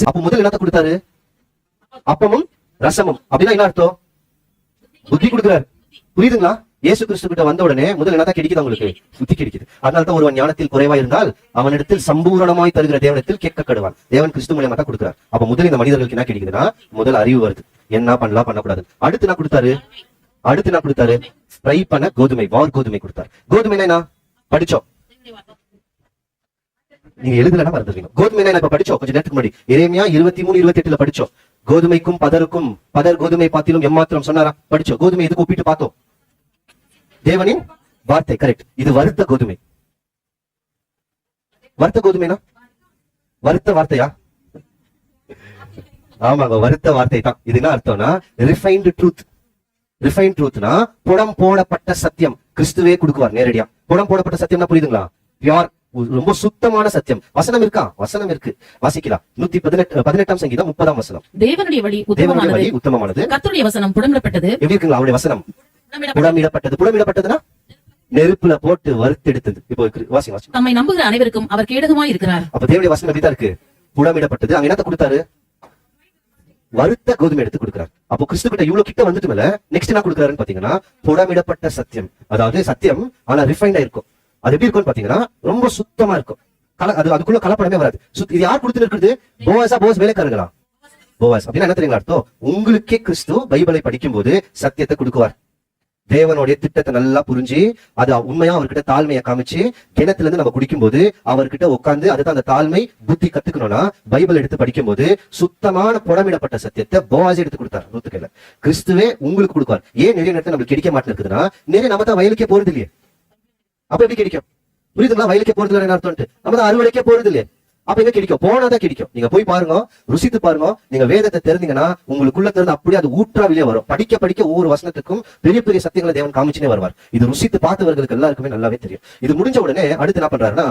அப்ப முதல் என்னத்த கொடுத்தாரு? அப்பமும் ரசமும். அப்படின்னா என்ன அர்த்தம்? புத்தி கொடுக்கிறாரு. புரியுதுங்களா? இயேசு கிறிஸ்து கிட்ட வந்த உடனே முதல் என்னதான் கிடைக்குது? அவங்களுக்கு புத்தி கிடைக்குது. அதனால்தான் ஒருவன் ஞானத்தில் குறைவா இருந்தால் அவனிடத்தில் சம்பூரணமாய் தருகிற தேவனிடத்தில் கேட்க கடுவான். தேவன் கிறிஸ்து மூலியமா தான் கொடுக்குறாரு. அப்ப முதல் இந்த மனிதர்களுக்கு என்ன கிடைக்குதுன்னா, முதல் அறிவு வருது, என்ன பண்ணலாம் பண்ணக்கூடாது. அடுத்து என்ன கொடுத்தாரு? ஃப்ரை பண்ண கோதுமை, வார் கோதுமை கொடுத்தாரு. கோதுமைனா என்ன? படிச்சோம், நீங்க எழுதலன்னா மறந்துடுவீங்க. கோதுமைனா இப்ப படிச்சோம் கொஞ்சம் நேரத்துக்கு முன்னாடி, எரேமியா 23:28 படிச்சோம். கோதுமைக்கும் பதருக்கும், பதர் கோதுமை பாத்திலும் எம்மாத்திரம் சொன்னாரா? படிச்சோம். கோதுமை எதுக்கு ஒப்பிட்டு பார்த்தோம்? தேவனின் வார்த்தை. கரெக்ட். இது வறுத்த கோதுமை. வறுத்த கோதுமைனா வறுத்த வார்த்தையா? ஆமாங்க, வறுத்த வார்த்தை தான். இது என்ன அர்த்தம்னா, ரிஃபைன்டு ட்ரூத். ரிஃபைன் ட்ரூத்னா புடம் போடப்பட்ட சத்தியம். கிறிஸ்துவே கொடுக்குவார் நேரடியா. புடம் போடப்பட்ட சத்தியம்னா புரியுதுங்களா? பியூர், ரொம்ப சுத்தமான சத்தியம். வசனம் இருக்கா? வசனம் இருக்கு, வாசிக்கலாம். 118 சங்கீதம் 30 வசனம். தேவனுடைய வழி உத்தமமானது, கர்த்தருடைய வசனம் புடமிடப்பட்டது. எப்படி இருக்குங்களா? அவருடைய வசனம் புடமிடப்பட்டது. புடமிடப்பட்டதுன்னா நெருப்புல போட்டு வறுத்தெடுத்தது. இப்போ வாசி. தம்மை நம்புகிற அனைவருக்கும் அவர் கேடகமாய் இருக்கிறார். அப்ப தேவனுடைய வசனம் எப்படிதான் இருக்கு? புடமிடப்பட்டது. அங்க என்னத்த கொடுத்தாரு? வறுத்த கோதுமை எடுத்து கொடுக்கிறார். அப்போ கிறிஸ்து கிட்ட இவ்வளவு கிட்ட வந்துட்டு மேல நெக்ஸ்ட் என்ன கொடுக்குறாருன்னு பாத்தீங்கன்னா, புடமிடப்பட்ட சத்தியம். அதாவது சத்தியம் ஆனா ரிஃபைண்டா இருக்கும். அது எப்படி இருக்கும்னு பாத்தீங்கன்னா, ரொம்ப சுத்தமா இருக்கும். அதுக்குள்ள கலப்படமே வராது. இது யார் கொடுத்து இருக்குது? போவாஸா? போஸ் வேலைக்காரங்களா? போவாஸ். அப்படின்னா என்ன தெரியுங்களா அர்த்தம்? உங்களுக்கே கிறிஸ்து பைபிளை படிக்கும் போது சத்தியத்தை கொடுக்குவார். தேவனுடைய திட்டத்தை நல்லா புரிஞ்சு, அது உண்மையா அவர்கிட்ட தாழ்மையை காமிச்சு, கிணத்துல இருந்து நம்ம குடிக்கும் போது அவர்கிட்ட உட்காந்து, அதுதான் அந்த தாழ்மை புத்தி கத்துக்கணும்னா பைபிள் எடுத்து படிக்கும் போது சுத்தமான புடமிடப்பட்ட சத்தியத்தை போவாஸ் எடுத்து கொடுத்தார். நூத்துக்கையில கிறிஸ்துவே உங்களுக்கு கொடுப்பார். ஏன் நிறைய நேரத்தை நம்மளுக்கு கிடைக்க மாட்டேங்குதுன்னா, நிறைய நம்ம தான் வயலுக்கே போறது இல்லையே. அப்ப எப்படி கிடைக்கும்? புரியுதுங்களா? வயலுக்கே போறது இல்லை அர்த்தம். நம்ம தான் அறுவடைக்கே போறது இல்லையே. அப்ப எங்க கிடைக்கும்? போனாதான் கிடைக்கும். நீங்க போய் பாருங்க, ருசித்து பாருங்க. நீங்க வேதத்தை தெரிந்தீங்கன்னா உங்களுக்குள்ள திறந்து அப்படியே அது ஊற்றா வெளியே வரும். படிக்க படிக்க ஒவ்வொரு வசனத்துக்கும் பெரிய பெரிய சத்தியங்களை தேவன் காமிச்சுனே வருவார். இது ருசித்து பார்த்தவர்களுக்கு எல்லாருக்குமே நல்லாவே தெரியும். இது முடிஞ்ச உடனே அடுத்து என்ன பண்றாருன்னா,